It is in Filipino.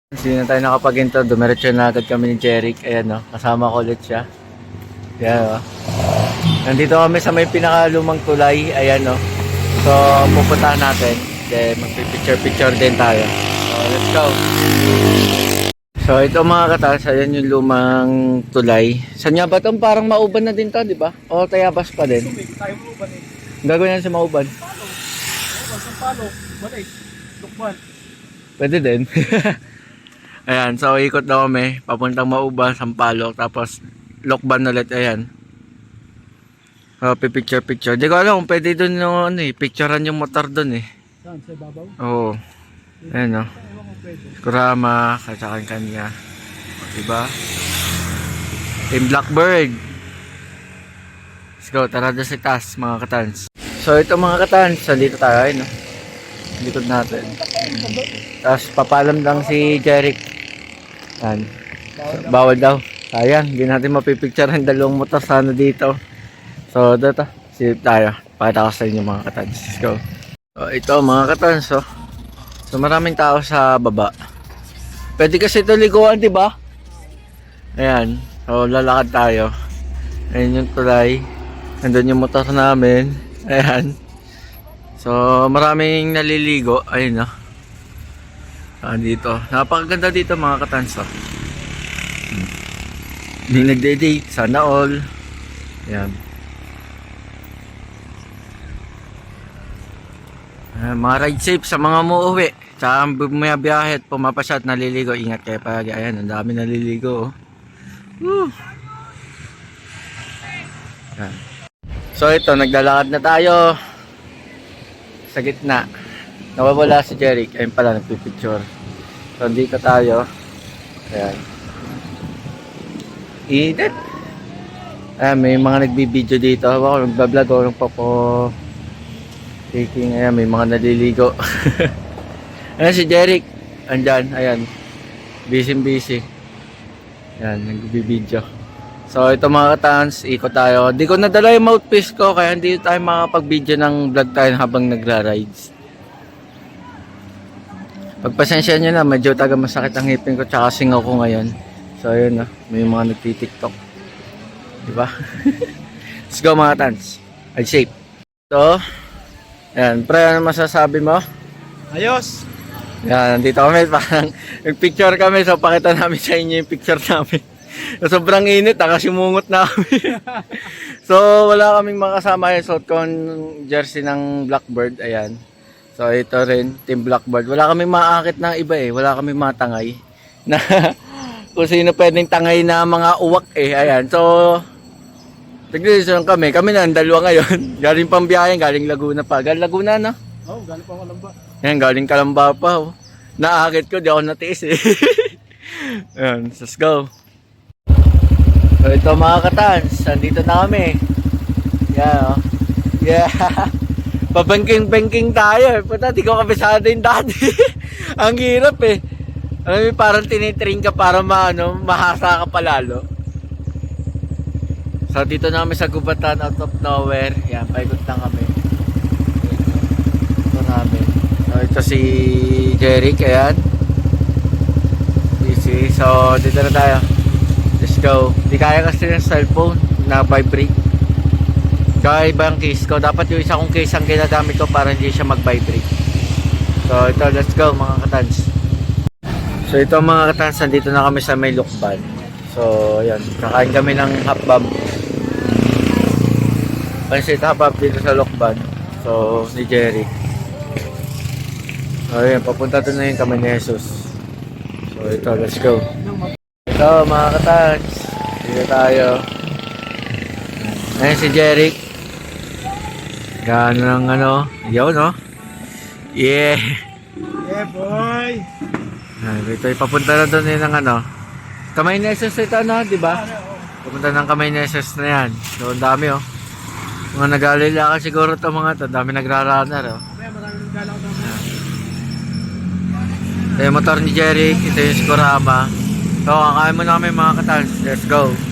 Hindi na tayo nakapag-intro, dumiretso na agad kami ni Jeric. Ayan o, kasama ko ulit siya. Ayan o. Nandito kami sa may pinakalumang tulay. Ayan o. So, pupuntahan natin. Then, magpipicture-picture din tayo. So, let's go. So, ito mga katas, ayan yung lumang tulay. Saan nga ba ito? Parang mauban na din to, di ba? O, tayabas pa din. Tayo mauban eh. Gagawin yan sa mauban. Palo, balik, lukman. Pwede din. Ayan, so ikot daw kami. Papuntang Mauban, Sampaloc. Tapos, Lokban ulit. Ayan. So, picture. Di ko alam kung pwede dun yung picturean yung motor dun eh. Saan? Sa ibabaw? Oo. Ayan o. Ewan ko pwede. Kurama, katsakan kanya. Diba? Team Blackbird. Let's go, tara doon sa taas mga katans. So ito mga katans, dito tayo no? Likod natin. Tapos papalam lang si Jeric. Yan. Bawal daw. Sayang, hindi natin mapipicture ang dalawang motor sana dito. So dito, silip tayo. Pakita ko sa inyo mga katans. Let's go. So ito mga katans oh. So maraming tao sa baba. Pwede kasi ito liguan, di ba? Ayan. So lalakad tayo. Ayan yung tulay. Nandun yung motor namin. Ayan. So maraming naliligo. Ayun oh. Dito. Napakaganda dito mga katanso. Hindi nagde-date. Sana all. Ayan. Mga ride safe sa mga muuwi. Tsaka may biyahe at pumapasya at naliligo. Ingat kayo palagi. Ayan. Ang dami naliligo oh. Woo. Ayan. So ito. Naglalakad na tayo. Sa gitna. Nawawala si Jeric. Ayun pala, nagpipicture. So, dito tayo. Ayan. Init. Ayan, may mga nagbibideo dito. Ako, nagbablog ako ng popo. Taking, ayan, may mga naliligo. Ayan si Jeric. Andyan, ayan. Busy. Ayan, nagbibideo. So, ito mga katans, ikot tayo. Di ko nadala yung mouthpiece ko, kaya hindi tayo makapag-video ng vlog tayo habang nagra-rides. Pagpasensya nyo na, medyo taga masakit ang ngipin ko tsaka singaw ko ngayon. So ayun na, may mga nagtitiktok. Diba? Let's go mga tans. Ride safe. So, ayan, pre, ano masasabi mo? Ayos! Yan, nandito kami, parang nagpicture kami, so pakita namin sa inyo yung picture namin. Sobrang init, nakasimungot na kami. So wala kaming makasama yung suot kong jersey ng Blackbird, ayan. So ito rin, Team Blackbird. Wala kami maakit ng iba eh. Wala kami matangay. Na kung sino pwedeng tangay na mga uwak eh. Ayan. So, tignan kami. Kami na, dalawa ngayon. Galing Pambiyayan, galing Laguna pa. Galing Laguna na. Oo, galing pa ako Kalamba. Ayan, galing Kalamba pa. Oh. Naakit ko, di ako natiis eh. Ayan, let's go. So ito mga katans, nandito na kami. Yeah, oh. Yeah. Pabangking-bangking tayo. Puta, di ko kabisado yung dati. Ang hirap eh. Alam mo, parang tinitrain ka para mahasa ka palalo. So, dito na kami sa gubatan out of nowhere. Yan, paikot lang kami. Ito namin. So, ito si Jeric. Ayan. Easy. So, dito na tayo. Let's go. Di kaya kasi ng cellphone na vibrate. Kaya ibang case ko. Dapat yung isa kong case ang ginagamit ko para hindi siya mag-vibrate. So ito, let's go mga katans. So ito mga katans, nandito na kami sa may Lokban. So ayan, kakain kami ng hotbab. Pansit hotbab dito sa Lokban. So ni Jeric. So ayan, papunta doon na yung kami ni Jesus. So ito, let's go. Ito mga katans, dito tayo. Ayan si Jeric. Gano'n ang yaw no? Yeah! Yeah, boy! Ito, papunta na doon yun ng Kamay Nesos ito di ba? Papunta ng Kamay Nesos na yan. So, ang dami Mga nag-alila ka siguro ito mga ito. Dami nagrarunner Kaya maraming nagala ko naman. Ito yung motor ni Jeric. Ito yung Scorama. So, kakain mo na kami mga katals. Let's go!